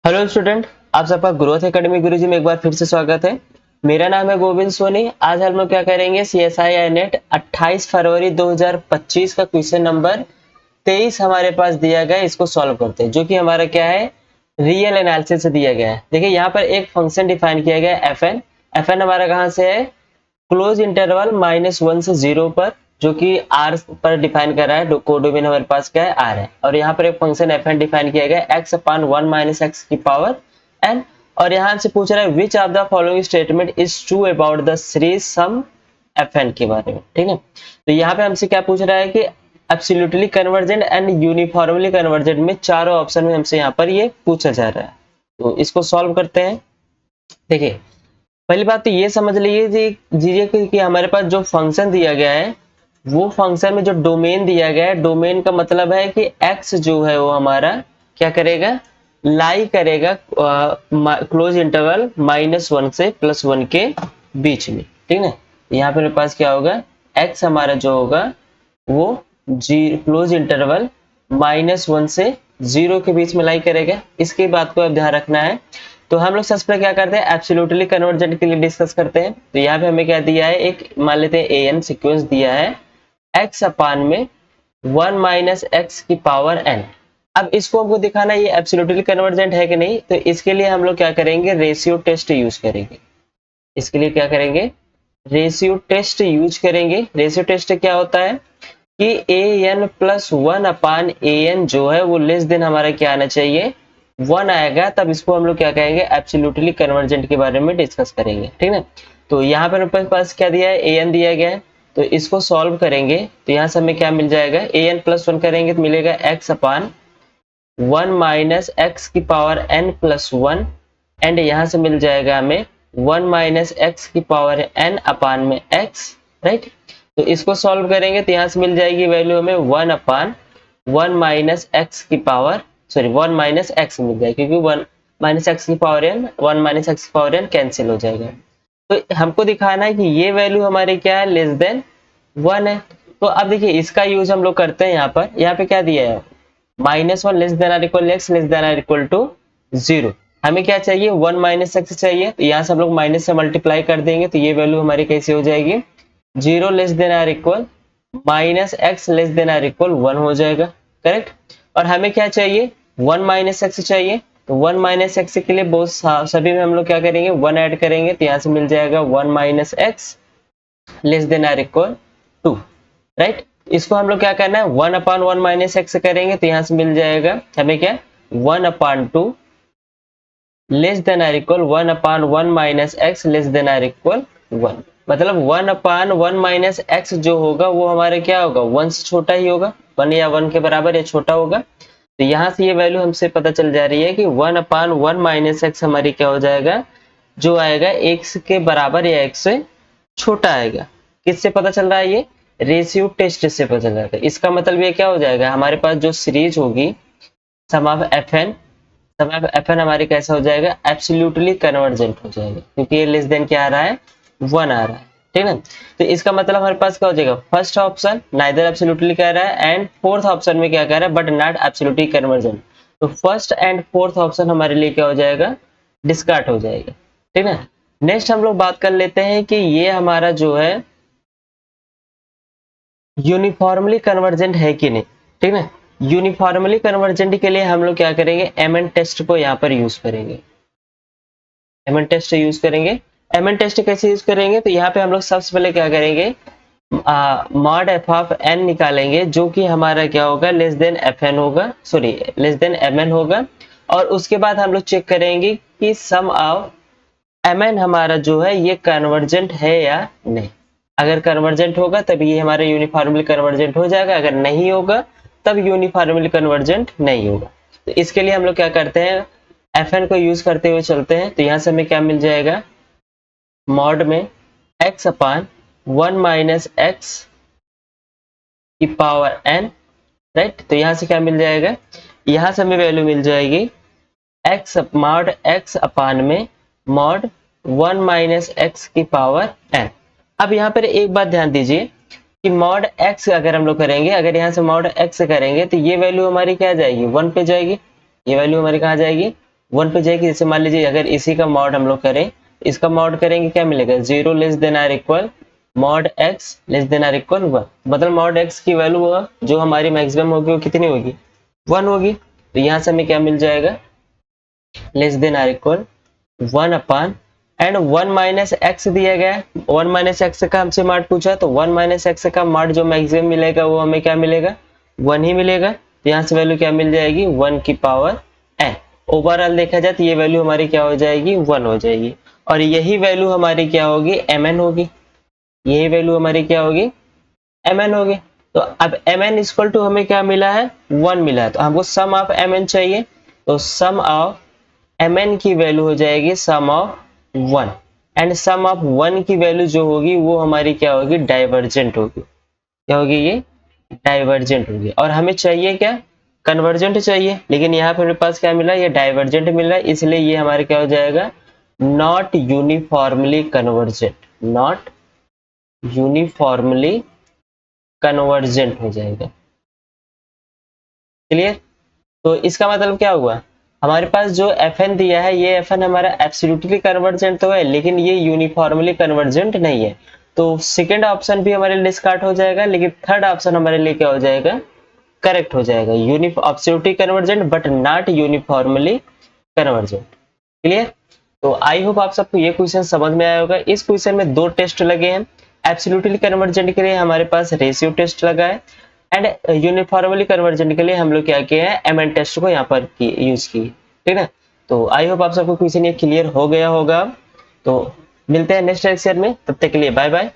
Hello student, आप सबका growth academy गुरुजी में एक बार फिर से स्वागत है। मेरा नाम है गोविंद सोनी। आज हम लोग क्या करेंगे, CSI नेट 28 फरवरी 2025 का क्वेश्चन नंबर 23 हमारे पास दिया गया है। इसको सॉल्व करते हैं, जो कि हमारा क्या है, रियल एनालिसिस से दिया गया है। देखिए यहाँ पर एक फंक्शन डिफाइन किया गया है FN। FN हमारा कहाँ से है, क्लोज इंटरवल -1 से 0 पर, जो कि r पर डिफाइन कर रहा है। कोडोमेन हमारे पास क्या है, r है। और यहाँ पर एक फंक्शन fn डिफाइन किया गया है x/1 - x की पावर n। और यहाँ से पूछ रहा है which of the following statement is true about the series sum fn के बारे में। ठीक है, तो यहाँ पे हमसे क्या पूछ रहा है कि absolutely convergent and uniformly convergent में चारों ऑप्शन में हमसे यहाँ पर ये पूछा जा रहा है। तो इसको सॉल्व करते हैं। देखिए पहली बात तो ये समझ लीजिए कि हमारे पास जो फंक्शन दिया गया है, वो फंक्शन में जो डोमेन दिया गया है, डोमेन का मतलब है कि x जो है वो हमारा क्या करेगा, लाई करेगा क्लोज इंटरवल -1 से +1 के बीच में। ठीक है, यहाँ पे मेरे पास क्या होगा, x हमारा जो होगा वो क्लोज इंटरवल -1 से 0 के बीच में लाई करेगा। इसकी बात को अब ध्यान रखना है। तो हम लोग सबसे पहले क्या करते हैं, एब्सोल्युटली कन्वर्जेंट के लिए डिस्कस करते हैं। तो यहाँ पे हमें क्या दिया है, एक मान लेते हैं an सीक्वेंस दिया है x/में 1 - x की पावर n। अब इसको हमको दिखाना है ये एब्सोल्युटली कन्वर्जेंट है कि नहीं। तो इसके लिए हम लोग क्या करेंगे, रेशियो टेस्ट यूज करेंगे। इसके लिए क्या करेंगे, रेशियो टेस्ट यूज करेंगे। रेशियो टेस्ट क्या होता है कि an+1/an जो है वो लेस देन हमारा क्या आना चाहिए, 1 आएगा। तब इसको हम लोग क्या कहेंगे, एब्सोल्युटली कन्वर्जेंट के बारे में डिस्कस करेंगे। ठीक है, तो यहाँ पर मेरे पास क्या दिया है, an दिया गया है। तो इसको सॉल्व करेंगे तो यहाँ से हमें क्या मिल जाएगा, an+1 करेंगे तो मिलेगा x/1 - x की पावर n+1। एंड यहाँ से मिल जाएगा हमें 1 - x की पावर n/में x। राइट, तो इसको सॉल्व करेंगे तो यहाँ से मिल जाएगी वैल्यू हमें 1/1 - x की पावर 1 - x मिल जाएगी, क्योंकि 1 - x की पावर n 1 - x की पावर n कैंसिल हो जाएगा। तो हमको दिखाना है कि ये वैल्यू हमारी क्या है, लेस देन 1 है। तो अब देखिए इसका यूज हम लोग करते हैं। यहाँ पे क्या दिया है, -1 less than or equal x less than or equal to 0। हमें क्या चाहिए, 1 - x चाहिए। तो यहाँ से हम लोग माइनस से मल्टीप्लाई कर देंगे तो ये वैल्यू हमारी कैसी हो जाएगी, 0 less than or equal -x less than or equal 1 हो जाएगा। करेक्ट, और हमें क्या चाहिए, 1 - x चाहिए। तो 1 - x के लिए बहुत सभी में हम लोग क्या करेंगे, 1 ऐड करेंगे तो यहाँ से मिल जाएगा 1 - x less than or equal 2। Right, इसको हम लोग क्या करना है, 1/1 - x करेंगे तो यहाँ से मिल जाएगा हमें क्या, 1/2 less than or equal 1/1 - x less than or equal 1। मतलब 1/1 - x जो होगा वो हमारे क्या होगा, 1 से छोटा ही होगा, 1 या 1 के बराबर या छोटा होगा। तो यहाँ से ये वैल्यू हमसे पता चल जा रही है कि 1/1 - x हमारी क्या हो जाएगा, जो आएगा x के बराबर या x से छोटा आएगा। किससे पता चल रहा है, ये रेशियो टेस्ट से पता चल रहा है। इसका मतलब ये क्या हो जाएगा, हमारे पास जो सीरीज होगी सम ऑफ FN हमारी कैसा हो जाएगा, एब्सोल्युटली कन्वर्जेंट हो जाएगा, क्योंकि ये लेस देन क्या आ रहा है, 1 आ रहा है। ठीक है, तो इसका मतलब हमारे पास क्या हो जाएगा, फर्स्ट ऑप्शन नाइदर एब्सोल्युटली कह रहा है एंड फोर्थ ऑप्शन में क्या कह रहा है, बट नॉट एब्सोल्युटली कन्वर्जेंट। तो फर्स्ट एंड फोर्थ ऑप्शन हमारे लिए क्या हो जाएगा, डिस्कार्ड हो जाएगा। ठीक है, नेक्स्ट हम लोग बात कर लेते हैं कि ये हमारा जो है यूनिफॉर्मली कन्वर्जेंट है कि नहीं। ठीक है, यूनिफॉर्मली कन्वर्जेंट के लिए हम लोग क्या करेंगे, MN टेस्ट को यहाँ पर यूज करेंगे। MN टेस्ट यूज करेंगे। MN टेस्ट कैसे यूज करेंगे, तो यहाँ पे हम लोग सबसे पहले क्या करेंगे, मॉड f(n) निकालेंगे, जो कि हमारा क्या होगा, लेस देन FN होगा, सॉरी लेस देन MN होगा। और उसके बाद हम लोग चेक करेंगे कि सम ऑफ MN हमारा जो है ये कन्वर्जेंट है या नहीं। अगर कन्वर्जेंट होगा तब ये हमारा यूनिफॉर्मली कन्वर्जेंट हो जाएगा, अगर नहीं होगा तब यूनिफॉर्मली कन्वर्जेंट नहीं होगा। तो इसके लिए हम लोग क्या करते हैं, FN को यूज करते हुए चलते हैं। तो यहाँ से हमें क्या मिल जाएगा, मॉड में x/1 - x की पावर n। राइट, तो यहाँ से क्या मिल जाएगा, यहाँ से हमें वैल्यू मिल जाएगी x मॉड x/में मॉड 1 - x की पावर n। अब यहाँ पर एक बात ध्यान दीजिए कि मॉड x अगर हम लोग करेंगे, अगर यहाँ से मॉड x करेंगे तो ये वैल्यू हमारी क्या जाएगी, 1 पे जाएगी। ये वैल्यू हमारी कहाँ जाएगी, 1 पे जाएगी। जैसे मान लीजिए अगर इसी का मॉड हम लोग करें, इसका मॉड करेंगे क्या मिलेगा, 0 less than or equal mod x less than or equal 1। मतलब मॉड x की वैल्यू होगा जो हमारी मैक्सिमम होगी वो कितनी होगी, 1 होगी। तो यहाँ से हमें क्या मिल जाएगा, less than or equal 1 upon and 1 minus X दिया गया है। 1 माइनस एक्स का हमसे मार्ट पूछा, तो 1 माइनस एक्स का मार्ट जो मैक्सिमम मिलेगा वो हमें क्या मिलेगा, 1 ही मिलेगा। तो यहाँ से वैल्यू क्या मिल जाएगी, 1 की पावर n। ओवरऑल देखा जाए तो ये वैल्यू हमारी क्या हो जाएगी, 1 हो जाएगी। और यही वैल्यू हमारी क्या होगी, mn होगी। यही वैल्यू हमारी क्या होगी, mn होगी। तो अब mn इक्वल टू हमें क्या मिला है, 1 मिला है। तो हमको सम ऑफ mn चाहिए, तो सम ऑफ mn की वैल्यू हो जाएगी सम ऑफ 1 एंड सम ऑफ 1 की वैल्यू जो होगी वो हमारी क्या होगी, डाइवर्जेंट होगी। क्या होगी, ये डाइवर्जेंट होगी। और हमें चाहिए क्या, कन्वर्जेंट चाहिए, लेकिन यहाँ पे मेरे पास क्या मिला, ये डाइवर्जेंट मिला, इसलिए ये हमारे क्या हो जाएगा, not uniformly convergent, not uniformly convergent हो जाएगा। क्लियर। तो इसका मतलब क्या हुआ, हमारे पास जो Fn दिया है ये Fn हमारा एब्सोल्युटली कन्वर्जेंट तो है, लेकिन ये यूनिफॉर्मली कन्वर्जेंट नहीं है। तो सेकंड ऑप्शन भी हमारे लिए डिस्कार्ड हो जाएगा, लेकिन थर्ड ऑप्शन हमारे लिए क्या हो जाएगा, करेक्ट हो जाएगा। Absolutely convergent but not uniformly convergent. Clear. तो आई होप आप सबको ये क्वेश्चन समझ में आया होगा। इस क्वेश्चन में 2 टेस्ट लगे हैं। एब्सोल्युटली कन्वर्जेंट के लिए हमारे पास रेशियो टेस्ट लगा है एंड यूनिफॉर्मली कन्वर्जेंट के लिए हम लोग क्या किए हैं, एमएन टेस्ट को यहाँ पर यूज किए। ठीक है। तो आई होप आप सबको क्वेश्चन ये क्लियर हो गया होगा। तो मिलते हैं नेक्स्ट लेक्चर में, तब तक के लिए बाय बाय।